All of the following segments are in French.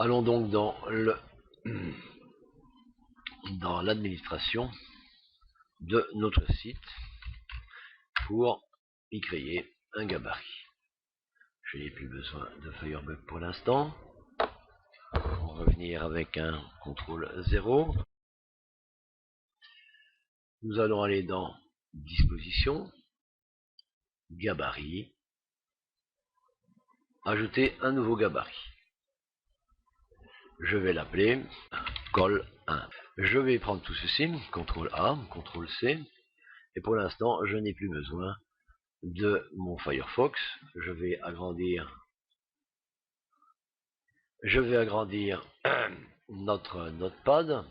Allons donc dans l'administration de notre site pour y créer un gabarit. Je n'ai plus besoin de Firebug pour l'instant. On va revenir avec un CTRL 0. Nous allons aller dans Disposition, Gabarit, ajouter un nouveau gabarit. Je vais l'appeler Col 1. Je vais prendre tout ceci, CTRL A, CTRL C, et pour l'instant, je n'ai plus besoin de mon Firefox. Je vais agrandir notre Notepad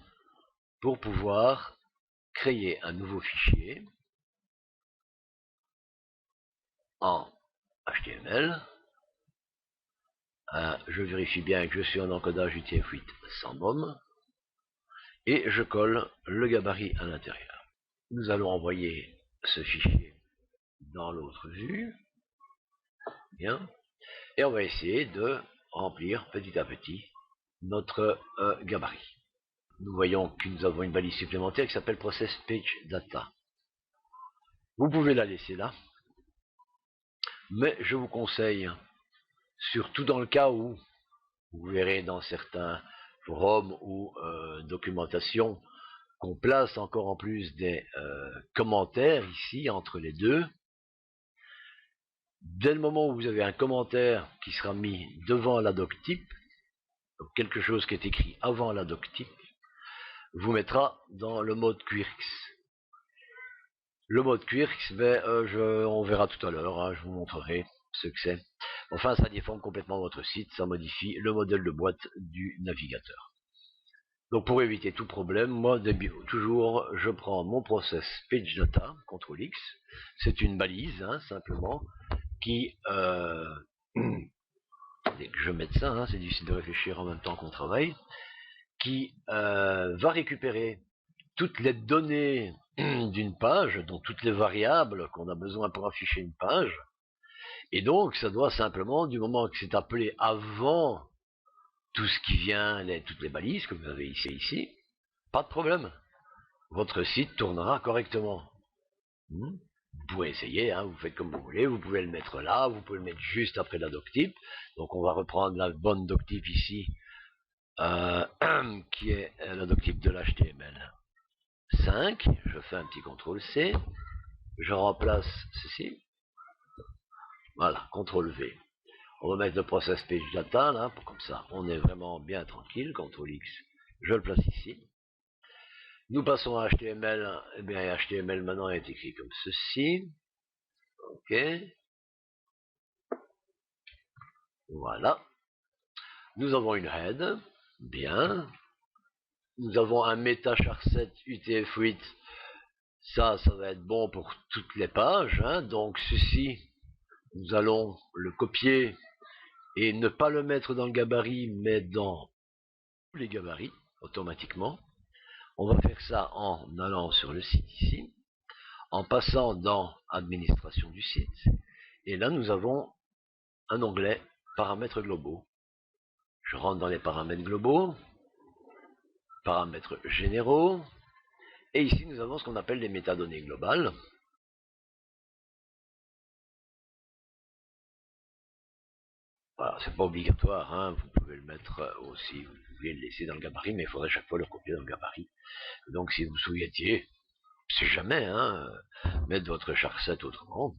pour pouvoir créer un nouveau fichier en HTML. Je vérifie bien que je suis en encodage UTF-8 sans BOM et je colle le gabarit à l'intérieur. Nous allons envoyer ce fichier dans l'autre vue. Bien. Et on va essayer de remplir petit à petit notre gabarit. Nous voyons que nous avons une balise supplémentaire qui s'appelle Process Page Data. Vous pouvez la laisser là, mais je vous conseille, surtout dans le cas où vous verrez dans certains forums ou documentation qu'on place encore en plus des commentaires ici entre les deux. Dès le moment où vous avez un commentaire qui sera mis devant la doctype, donc quelque chose qui est écrit avant la doctype, vous mettra dans le mode Quirks. Le mode Quirks, on verra tout à l'heure, hein, je vous montrerai ce que c'est. Enfin, ça déforme complètement votre site, ça modifie le modèle de boîte du navigateur. Donc pour éviter tout problème, moi toujours je prends mon process page data, CTRL X, c'est une balise hein, simplement, qui, dès que je mette ça, hein, c'est difficile de réfléchir en même temps qu'on travaille, qui va récupérer toutes les données d'une page, donc toutes les variables qu'on a besoin pour afficher une page, et donc ça doit simplement, du moment que c'est appelé avant tout ce qui vient, toutes les balises que vous avez ici, pas de problème. Votre site tournera correctement. Vous pouvez essayer, hein, vous faites comme vous voulez, vous pouvez le mettre là, vous pouvez le mettre juste après la doctype. Donc on va reprendre la bonne doctype ici, qui est la doctype de l'HTML 5. Je fais un petit CTRL C, je remplace ceci. Voilà, CTRL V. On va mettre le process page data, là, comme ça, on est vraiment bien tranquille. CTRL X, je le place ici. Nous passons à HTML, et bien HTML maintenant est écrit comme ceci. Ok. Voilà. Nous avons une head, bien. Nous avons un meta char7 UTF-8. Ça va être bon pour toutes les pages. Hein. Donc ceci, nous allons le copier et ne pas le mettre dans le gabarit, mais dans tous les gabarits, automatiquement. On va faire ça en allant sur le site ici, en passant dans Administration du site, et là nous avons un onglet Paramètres globaux. Je rentre dans les paramètres globaux, paramètres généraux, et ici nous avons ce qu'on appelle les métadonnées globales. Voilà, c'est pas obligatoire, hein, vous pouvez le mettre aussi, vous pouvez le laisser dans le gabarit, mais il faudrait chaque fois le copier dans le gabarit. Donc si vous souhaitiez, c'est jamais, hein, mettre votre char7 autrement,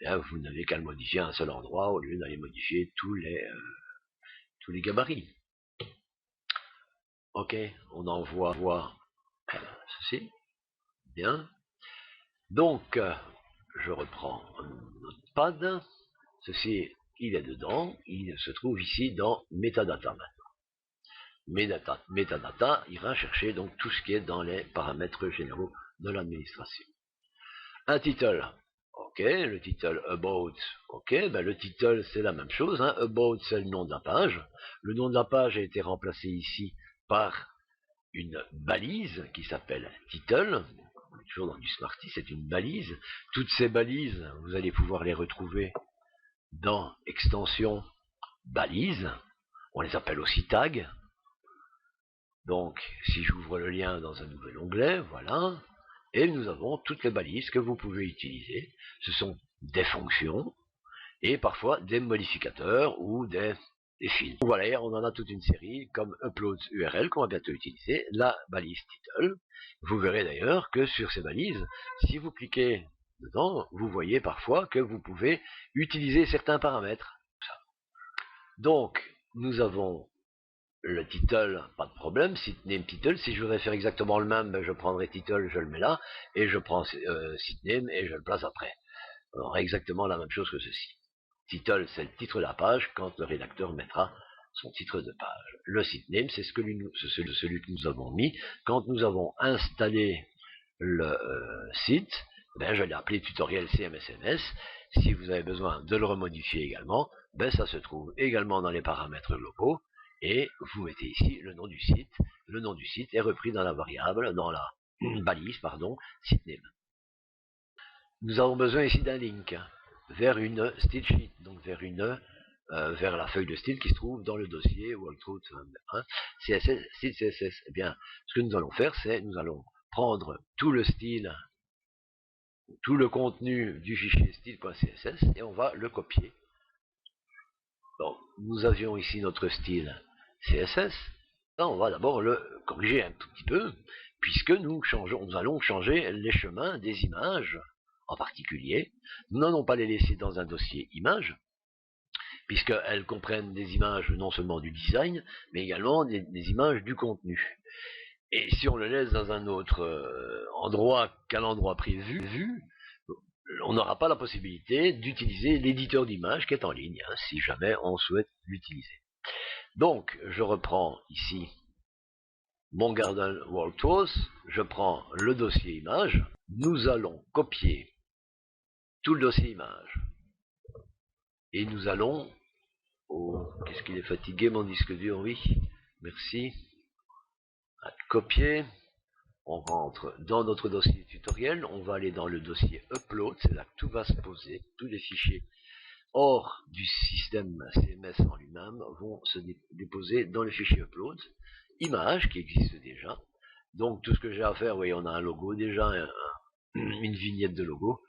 bien, vous n'avez qu'à le modifier à un seul endroit au lieu d'aller modifier tous les gabarits. Ok, on envoie ceci. Bien. Donc, je reprends notre pad. Ceci, il est dedans. Il se trouve ici dans Metadata maintenant. Metadata ira chercher donc tout ce qui est dans les paramètres généraux de l'administration. Un title. Ok, le title About. Ok, ben le title c'est la même chose. Hein. About c'est le nom de la page. Le nom de la page a été remplacé ici par une balise qui s'appelle title. Toujours dans du Smarty, c'est une balise. Toutes ces balises, vous allez pouvoir les retrouver dans extension balise. On les appelle aussi tags. Donc, si j'ouvre le lien dans un nouvel onglet, voilà, et nous avons toutes les balises que vous pouvez utiliser. Ce sont des fonctions et parfois des modificateurs ou des fils. Voilà, on en a toute une série, comme upload URL qu'on va bientôt utiliser, la balise title. Vous verrez d'ailleurs que sur ces balises, si vous cliquez dedans, vous voyez parfois que vous pouvez utiliser certains paramètres. Donc, nous avons le title, pas de problème, sitname title, si je voudrais faire exactement le même, ben je prendrai title, je le mets là, et je prends sitname et je le place après. On aura exactement la même chose que ceci. Title, c'est le titre de la page, quand le rédacteur mettra son titre de page. Le sitname, c'est celui que nous avons mis. Quand nous avons installé le site, ben je l'ai appelé tutoriel CMSMS. Si vous avez besoin de le remodifier également, ben ça se trouve également dans les paramètres globaux. Et vous mettez ici le nom du site. Le nom du site est repris dans la variable, dans la balise, pardon, sitname. Nous avons besoin ici d'un link vers une style sheet, donc vers la feuille de style qui se trouve dans le dossier Walkthrough CSS, style CSS. Eh bien, ce que nous allons faire, c'est nous allons prendre tout le style, tout le contenu du fichier style.css et on va le copier. Donc, nous avions ici notre style CSS. Là, on va d'abord le corriger un tout petit peu, puisque nous allons changer les chemins des images en particulier. Nous n'allons pas les laisser dans un dossier images, puisqu'elles comprennent des images non seulement du design, mais également des images du contenu. Et si on le laisse dans un autre endroit qu'à l'endroit prévu, on n'aura pas la possibilité d'utiliser l'éditeur d'images qui est en ligne, hein, si jamais on souhaite l'utiliser. Donc, je reprends ici mon Garden Walkthrough, je prends le dossier image, nous allons copier tout le dossier image, et nous allons, qu'est-ce qu'il est fatigué mon disque dur, oui, merci, à copier, on rentre dans notre dossier tutoriel, on va aller dans le dossier upload, c'est là que tout va se poser, tous les fichiers hors du système CMS en lui-même vont se déposer dans le fichier upload, image qui existe déjà. Donc tout ce que j'ai à faire, vous voyez, on a un logo déjà, une vignette de logo,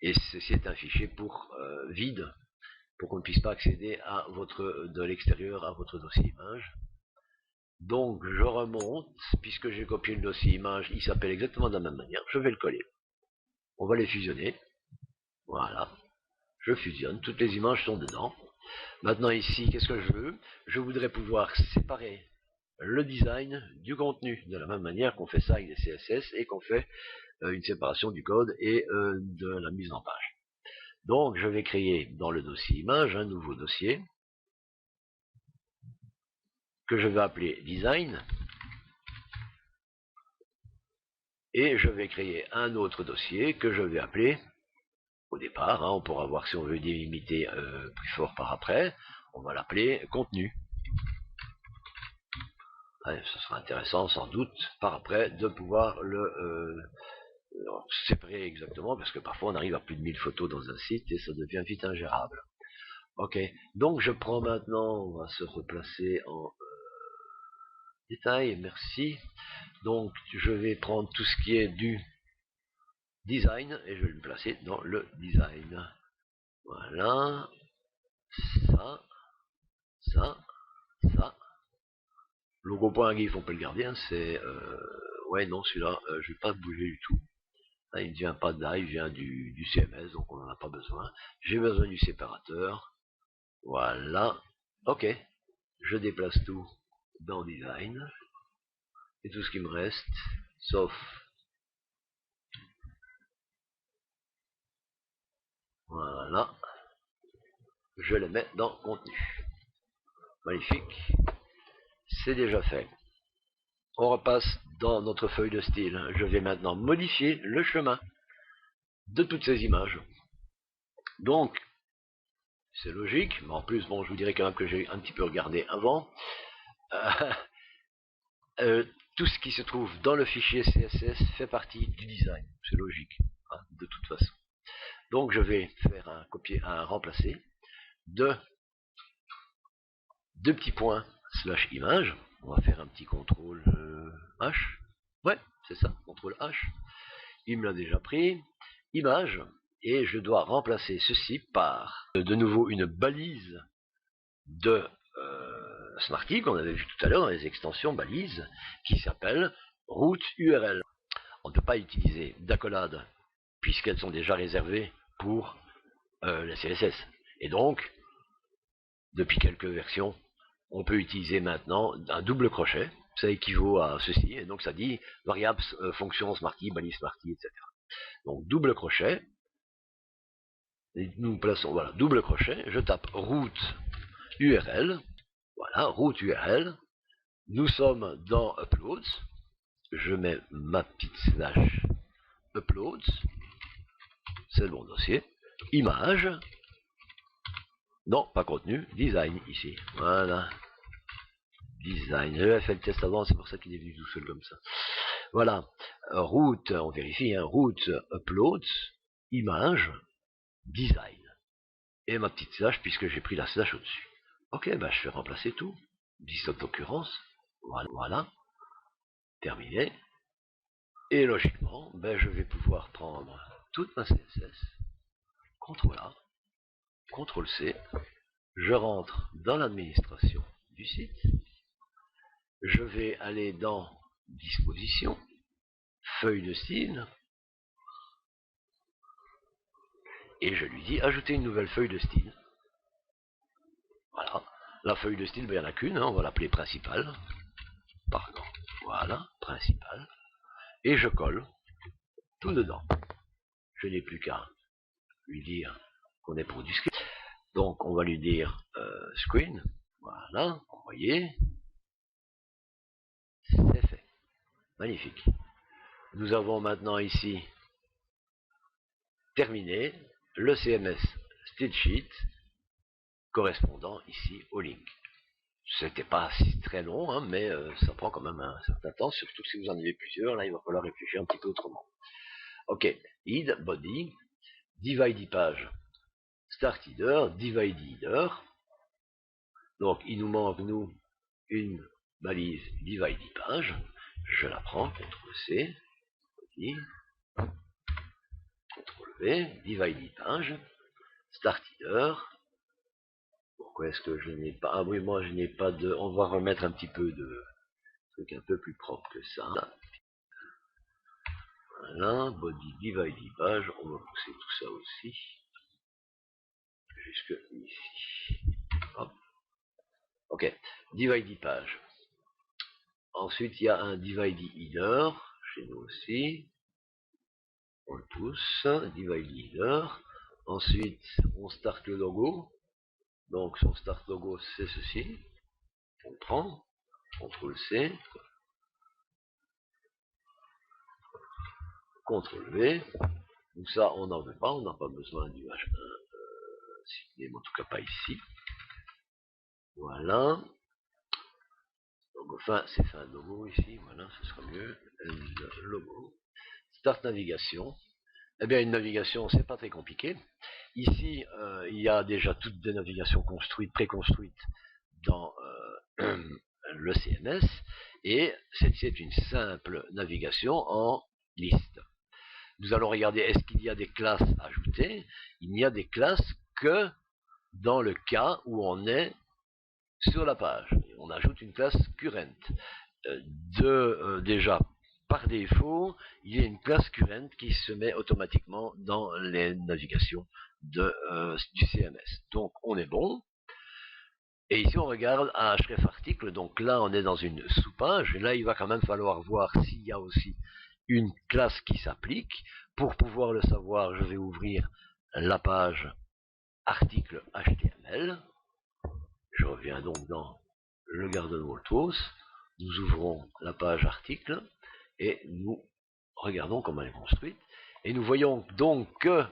et ceci est un fichier pour vide, pour qu'on ne puisse pas accéder de l'extérieur à votre dossier image. Donc je remonte, puisque j'ai copié le dossier image, il s'appelle exactement de la même manière, je vais le coller. On va les fusionner, voilà. Je fusionne, toutes les images sont dedans. Maintenant ici, qu'est-ce que je veux? Je voudrais pouvoir séparer le design du contenu, de la même manière qu'on fait ça avec des CSS et qu'on fait une séparation du code et de la mise en page. Donc je vais créer dans le dossier image un nouveau dossier que je vais appeler design et je vais créer un autre dossier que je vais appeler au départ, hein, on pourra voir si on veut délimiter plus fort par après, on va l'appeler contenu. Ouais, ce sera intéressant sans doute par après de pouvoir le séparer exactement, parce que parfois on arrive à plus de 1000 photos dans un site et ça devient vite ingérable. Ok, donc je prends maintenant, on va se replacer en détail, merci. Donc je vais prendre tout ce qui est du design et je vais le placer dans le design. Voilà, ça, ça, ça. Logo.gif, on peut le garder, hein, c'est... ouais, non, celui-là, je vais pas bouger du tout. Là, il ne vient pas de là, il vient du CMS, donc on n'en a pas besoin. J'ai besoin du séparateur. Voilà. Ok. Je déplace tout dans Design. Et tout ce qui me reste, sauf... Voilà. Je le mets dans Contenu. Magnifique. C'est déjà fait. On repasse dans notre feuille de style. Je vais maintenant modifier le chemin de toutes ces images. Donc, c'est logique, mais en plus, bon, je vous dirais quand même que j'ai un petit peu regardé avant. Tout ce qui se trouve dans le fichier CSS fait partie du design. C'est logique, hein, de toute façon. Donc, je vais faire un remplacer de deux petits points, slash image. On va faire un petit contrôle H. Ouais, c'est ça, contrôle H. Il me l'a déjà pris. Image. Et je dois remplacer ceci par de nouveau une balise de Smarty qu'on avait vu tout à l'heure dans les extensions balises qui s'appelle route URL. On ne peut pas utiliser d'accolades puisqu'elles sont déjà réservées pour les CSS. Et donc, depuis quelques versions, on peut utiliser maintenant un double crochet. Ça équivaut à ceci. Et donc ça dit variable, fonction Smarty, balise Smarty, etc. Donc double crochet. Et nous plaçons, voilà, double crochet. Je tape route URL. Voilà, route URL. Nous sommes dans Uploads. Je mets ma petite slash Uploads. C'est le bon dossier. Image. Non, pas contenu. Design ici. Voilà. Design. J'avais fait le test avant, c'est pour ça qu'il est venu tout seul comme ça. Voilà. Route, on vérifie, hein, route Uploads. Image. Design. Et ma petite slash puisque j'ai pris la slash au-dessus. Ok, bah je vais remplacer tout. 17 occurrences. Voilà, voilà. Terminé. Et logiquement, ben, je vais pouvoir prendre toute ma CSS, CTRL A, CTRL C, je rentre dans l'administration du site, je vais aller dans Disposition, Feuille de style, et je lui dis ajouter une nouvelle feuille de style. Voilà, la feuille de style, ben, il n'y en a qu'une, hein, on va l'appeler principale. Pardon, voilà, principale. Et je colle tout dedans. Je n'ai plus qu'à lui dire qu'on est pour du script. Donc on va lui dire screen, voilà, envoyer, c'est fait. Magnifique. Nous avons maintenant ici terminé le CMS Stitchit correspondant ici au link. C'était pas si très long, hein, mais ça prend quand même un certain temps, surtout si vous en avez plusieurs, là il va falloir réfléchir un petit peu autrement. Ok, id, body, divide page, start header, divide header. Donc il nous manque, nous, une balise divide page. Je la prends, CTRL-C, body, CTRL-V, divide page, start header. Pourquoi est-ce que je n'ai pas... Ah oui, moi je n'ai pas de... On va remettre un petit peu de truc un peu plus propre que ça. Voilà, body divide page, on va pousser tout ça aussi. Jusque ici. Hop. Ok, divide page. Ensuite, il y a un divide header, chez nous aussi. On le pousse, divide header. Ensuite, on start le logo. Donc, son start logo, c'est ceci. On prend, CTRL-C, CTRL-V. Donc ça, on n'en veut pas, on n'a pas besoin du H1, en tout cas pas ici. Voilà. Donc enfin, c'est fait un logo ici, voilà, ce sera mieux. Le logo. Start navigation. Eh bien, une navigation, c'est pas très compliqué. Ici, il y a déjà toutes des navigations construites, préconstruites dans le CMS, et c'est une simple navigation en liste. Nous allons regarder, est-ce qu'il y a des classes ajoutées? Il n'y a des classes que dans le cas où on est sur la page. On ajoute une classe current. Déjà, par défaut, il y a une classe current qui se met automatiquement dans les navigations du CMS. Donc, on est bon. Et ici, on regarde un href article. Donc là, on est dans une sous-page. Et là, il va quand même falloir voir s'il y a aussi une classe qui s'applique. Pour pouvoir le savoir, je vais ouvrir la page article HTML. Je reviens donc dans le Garden Wall Tools. Nous ouvrons la page article et nous regardons comment elle est construite. Et nous voyons donc que,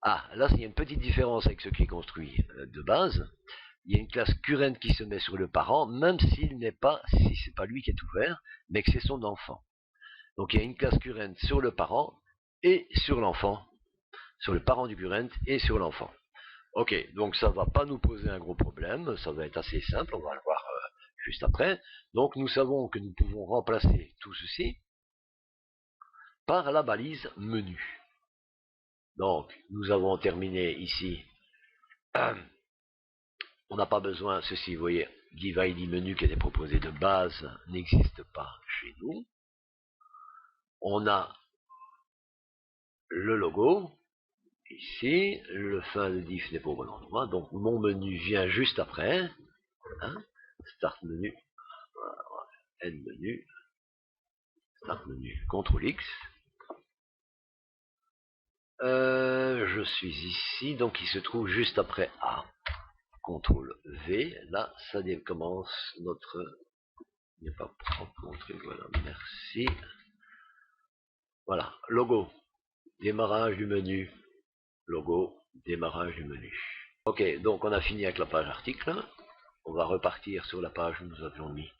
ah, là il y a une petite différence avec ce qui est construit de base. Il y a une classe current qui se met sur le parent, même s'il n'est pas, si c'est pas lui qui est ouvert, mais que c'est son enfant. Donc il y a une classe current sur le parent et sur l'enfant, sur le parent du current et sur l'enfant. Ok, donc ça va pas nous poser un gros problème, ça va être assez simple, on va le voir juste après. Donc nous savons que nous pouvons remplacer tout ceci par la balise menu. Donc nous avons terminé ici. On n'a pas besoin, ceci, vous voyez, divide menu qui était proposé de base n'existe pas chez nous. On a le logo, ici, le fin de diff n'est pas au bon endroit, donc mon menu vient juste après, hein, start menu, end menu, start menu, CTRL X. Je suis ici, donc il se trouve juste après A. CTRL V, là ça commence notre... Il n'est pas propre montré, voilà, merci. Voilà, logo, démarrage du menu, logo, démarrage du menu. Ok, donc on a fini avec la page article. On va repartir sur la page où nous avions mis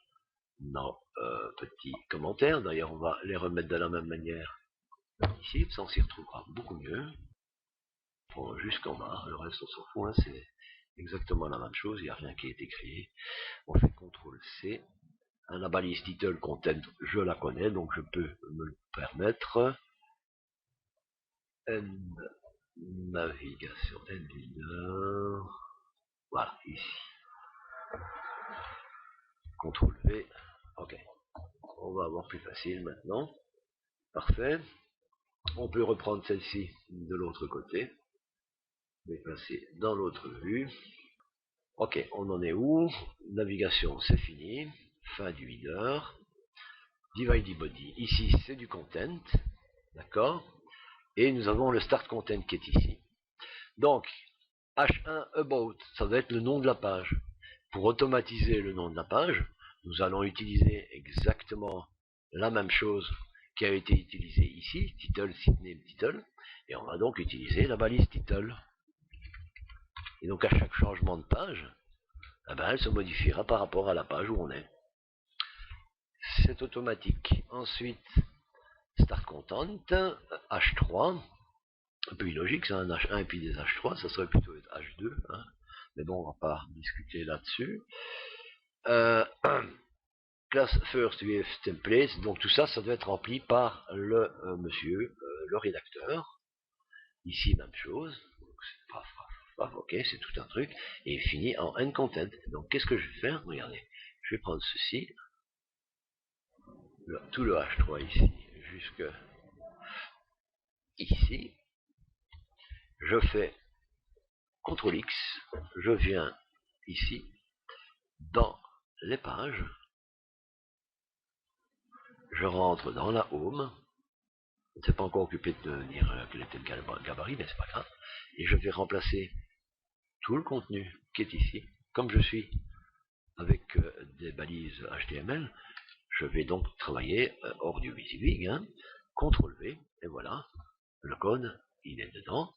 nos petits commentaires. D'ailleurs, on va les remettre de la même manière ici, ça on s'y retrouvera beaucoup mieux. Bon, jusqu'en bas, le reste on s'en fout, hein, c'est exactement la même chose, il n'y a rien qui a été créé. On fait CTRL C. La balise title content, je la connais, donc je peux me le permettre. End navigation, end leader. Voilà, ici. CTRL V. Ok. On va avoir plus facile maintenant. Parfait. On peut reprendre celle-ci de l'autre côté. Déplacer dans l'autre vue. Ok, on en est où? Navigation, c'est fini. Fin du header. Divide body. Ici, c'est du content. D'accord? Et nous avons le start content qui est ici. Donc, H1 about, ça va être le nom de la page. Pour automatiser le nom de la page, nous allons utiliser exactement la même chose qui a été utilisée ici, title, sitname, title, et on va donc utiliser la balise title. Et donc à chaque changement de page, eh ben, elle se modifiera par rapport à la page où on est. C'est automatique. Ensuite, start content, H3, un peu illogique, c'est un H1 et puis des H3, ça serait plutôt H2, hein. Mais bon, on va pas discuter là-dessus. Class first with templates, donc tout ça, ça doit être rempli par le monsieur, le rédacteur. Ici, même chose. Ok, c'est tout un truc. Et fini en end content. Donc qu'est-ce que je vais faire? Regardez, je vais prendre ceci, tout le H3 ici, jusque ici. Je fais CTRL X, je viens ici, dans les pages, je rentre dans la home, je ne s'est pas encore occupé de dire quel était le gabarit, mais c'est pas grave, et je vais remplacer tout le contenu qui est ici, comme je suis avec des balises HTML, je vais donc travailler hors du WYSIWYG, hein, CTRL V, et voilà, le code, il est dedans.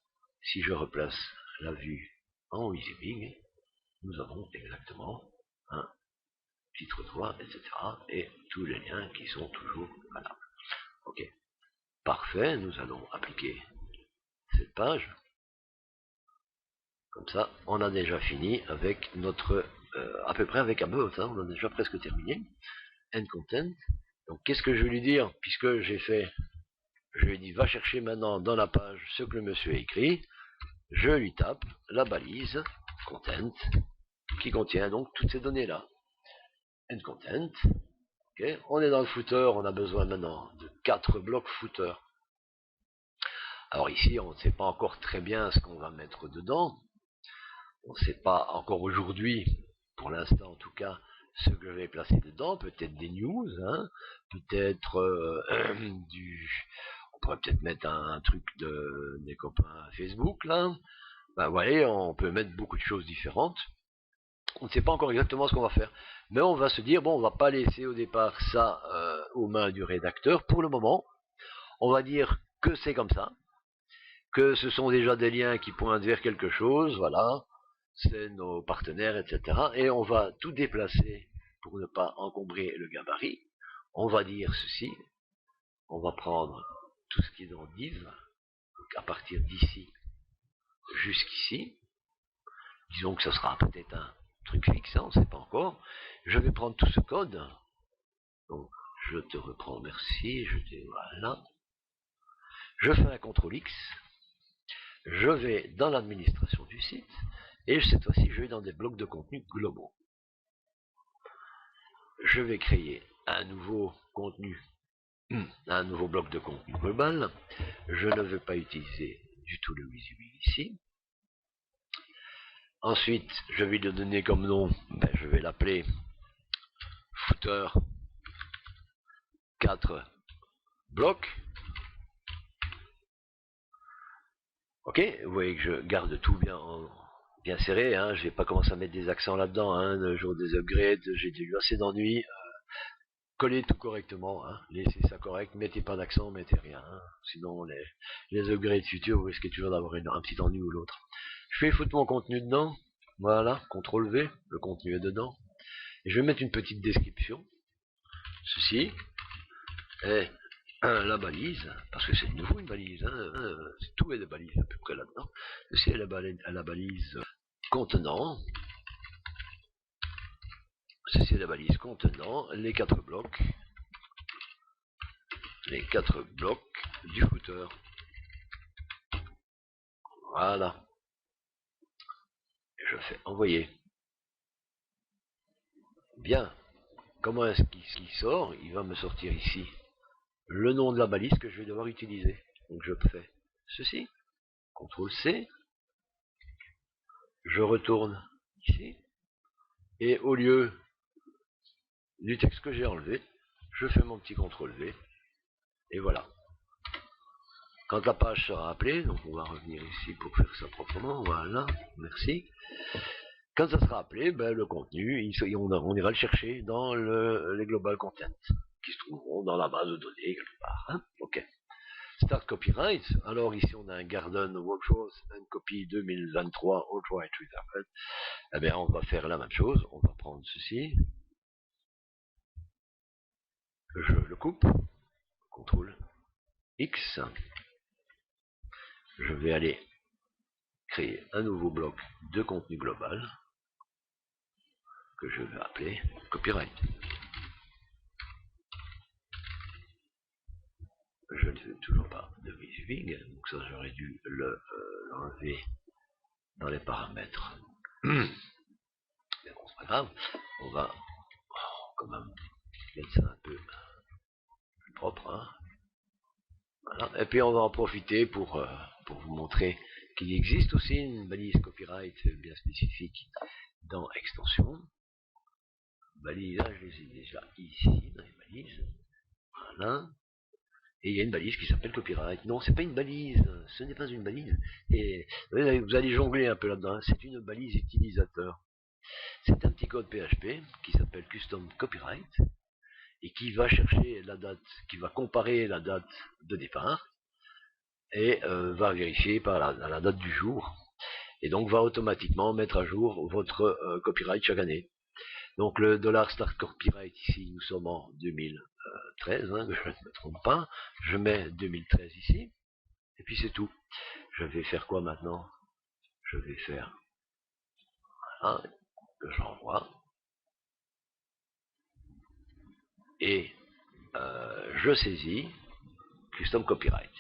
Si je replace la vue en WYSIWYG, nous avons exactement un titre 3, etc. et tous les liens qui sont toujours valables. Ok, parfait, nous allons appliquer cette page. Comme ça, on a déjà fini avec notre, à peu près avec About, hein, on a déjà presque terminé. End content. Donc qu'est-ce que je vais lui dire, puisque j'ai fait, je lui ai dit, va chercher maintenant dans la page ce que le monsieur a écrit, je lui tape la balise content, qui contient donc toutes ces données-là. End content. Okay. On est dans le footer, on a besoin maintenant de 4 blocs footer. Alors ici, on ne sait pas encore très bien ce qu'on va mettre dedans. On ne sait pas encore aujourd'hui, pour l'instant en tout cas, ce que je vais placer dedans. Peut-être des news, hein, peut-être on pourrait peut-être mettre un truc des copains Facebook, là. Ben, vous voyez, on peut mettre beaucoup de choses différentes. On ne sait pas encore exactement ce qu'on va faire. Mais on va se dire, bon, on va pas laisser au départ ça aux mains du rédacteur. Pour le moment, on va dire que c'est comme ça, que ce sont déjà des liens qui pointent vers quelque chose, voilà, c'est nos partenaires, etc. Et on va tout déplacer pour ne pas encombrer le gabarit. On va dire ceci, on va prendre tout ce qui est dans div, donc à partir d'ici jusqu'ici, disons que ce sera peut-être un truc fixe, hein, on ne sait pas encore. Je vais prendre tout ce code. Donc, je te reprends, merci, voilà. Je fais un CTRL X, je vais dans l'administration du site, et cette fois-ci, je vais dans des blocs de contenu globaux. Je vais créer un nouveau contenu, un nouveau bloc de contenu global. Je ne veux pas utiliser du tout le WYSIWYG ici. Ensuite, je vais lui donner comme nom, je vais l'appeler footer 4 blocs. Ok, vous voyez que je garde tout bien serré, hein. Je vais pas commencer à mettre des accents là-dedans, hein. Le jour des upgrades, j'ai eu assez d'ennuis. Collez tout correctement, hein. Laissez ça correct, mettez pas d'accent, mettez rien, hein. Sinon les upgrades futurs, vous risquez toujours d'avoir un petit ennui ou l'autre. Je vais foutre mon contenu dedans, voilà, CTRL V, le contenu est dedans. Et je vais mettre une petite description. Ceci est la balise, parce que c'est de nouveau une balise, hein, tout est de balise à peu près là-dedans. Ceci est la balise contenant, ceci est la balise contenant les 4 blocs du footer. Voilà. Et je fais envoyer. Bien. Comment est-ce qu'il sort? Il va me sortir ici le nom de la balise que je vais devoir utiliser. Donc je fais ceci, CTRL C, je retourne ici, et au lieu du texte que j'ai enlevé, je fais mon petit CTRL V, et voilà. Quand la page sera appelée, donc on va revenir ici pour faire ça proprement, voilà, merci. Quand ça sera appelé, le contenu, on ira le chercher dans les global content, qui se trouveront dans la base de données quelque part, hein. Ok. Start copyright, alors ici on a un Garden Workforce and Copy 2023 Outright Reserved. Eh bien on va faire la même chose, on va prendre ceci, je le coupe, CTRL X, je vais aller créer un nouveau bloc de contenu global que je vais appeler copyright. Je ne fais toujours pas de WYSIWYG, donc ça j'aurais dû l'enlever dans les paramètres. Mais bon, c'est pas grave, on va quand même mettre ça un peu plus propre, hein. Voilà. Et puis on va en profiter pour vous montrer qu'il existe aussi une balise copyright bien spécifique dans extension. Balise, là je les ai déjà ici dans les balises. Voilà. Et il y a une balise qui s'appelle copyright. Non, c'est pas une balise, ce n'est pas une balise. Et vous allez jongler un peu là-dedans, c'est une balise utilisateur. C'est un petit code PHP qui s'appelle custom copyright et qui va chercher la date, qui va comparer la date de départ et va vérifier par la date du jour et donc va automatiquement mettre à jour votre copyright chaque année. Donc le $start copyright ici, nous sommes en 2013, hein, que je ne me trompe pas. Je mets 2013 ici, et puis c'est tout. Je vais faire quoi maintenant? Je vais faire, voilà, que j'envoie, et je saisis Custom Copyright.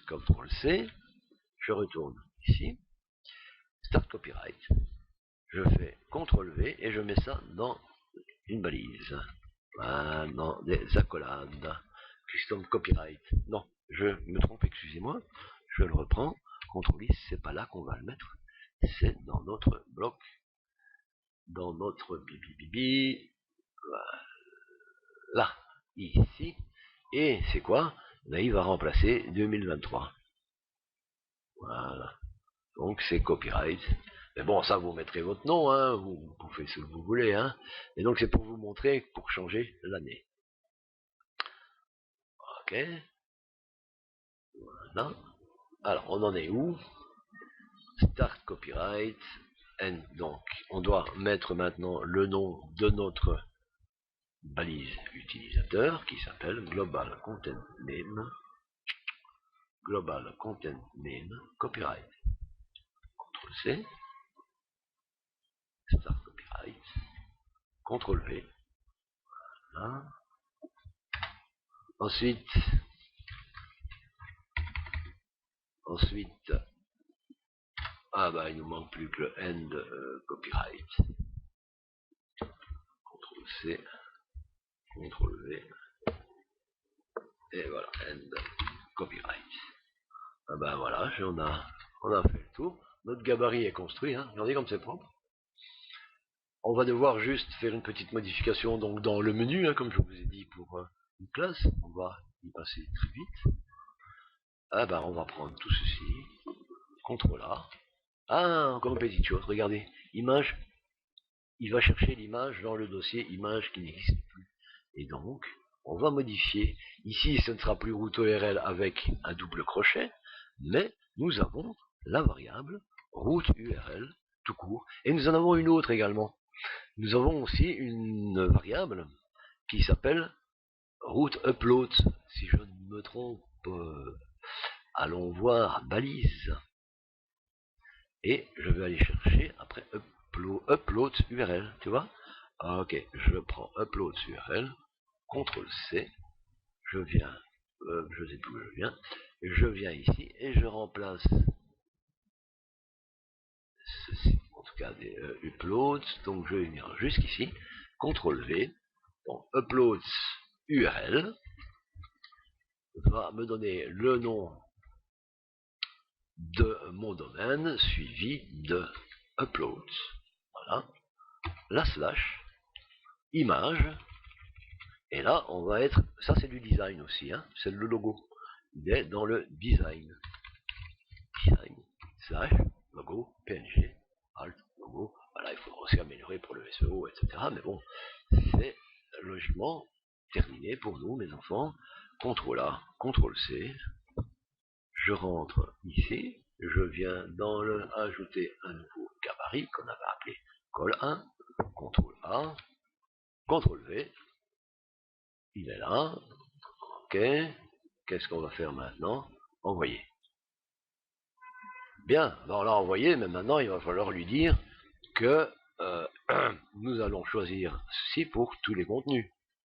CTRL C, je retourne ici, Start Copyright, je fais CTRL V, et je mets ça dans une balise. Voilà, dans des accolades. Custom Copyright. Non, je me trompe, excusez-moi. Je le reprends. CTRL I, c'est pas là qu'on va le mettre. C'est dans notre bloc. Dans notre bibi. Voilà. Ici. Et c'est quoi? Là, il va remplacer 2023. Voilà. Donc c'est copyright. Mais bon, ça, vous mettrez votre nom, hein. Vous faites ce que vous voulez, hein. Et donc c'est pour vous montrer, pour changer l'année. Ok. Voilà. Alors, on en est où? Start copyright. And donc, on doit mettre maintenant le nom de notre balise utilisateur qui s'appelle Global Content Name. Global Content Name Copyright. CTRL C. Start Copyright, CTRL V, voilà. Ensuite, ah bah il nous manque plus que le End Copyright. CTRL C, CTRL V, et voilà, End Copyright. Ah bah voilà, on a fait le tour. Notre gabarit est construit, hein. Regardez comme c'est propre. On va devoir juste faire une petite modification donc dans le menu, hein, comme je vous ai dit pour une classe. On va y passer très vite. Ah bah on va prendre tout ceci. CTRL A. Ah, encore une petite chose, regardez. Image, il va chercher l'image dans le dossier image qui n'existe plus. Et donc, on va modifier. Ici, ce ne sera plus route URL avec un double crochet, mais nous avons la variable route URL tout court. Et nous en avons une autre également. Nous avons aussi une variable qui s'appelle route upload. Si je ne me trompe, allons voir balise. Et je vais aller chercher après upload URL, tu vois. Ok, je prends upload URL, CTRL C, je viens, je sais plus où je viens ici et je remplace ceci, en tout cas des uploads, donc je vais venir jusqu'ici, CTRL V, donc uploads URL, va me donner le nom de mon domaine suivi de uploads, voilà, la slash, image, et là on va être, ça c'est du design aussi, hein, c'est le logo, il est dans le design, slash, logo, PNG, alt, logo, voilà, il faudra aussi améliorer pour le SEO, etc. Mais bon, c'est logiquement terminé pour nous, mes enfants. CTRL A, CTRL C, je rentre ici, je viens dans le ajouter un nouveau gabarit qu'on avait appelé col 1, CTRL A, CTRL V, il est là, ok, qu'est-ce qu'on va faire maintenant? Envoyer. Bien, alors là envoyer, mais maintenant il va falloir lui dire que nous allons choisir ceci pour tous les contenus.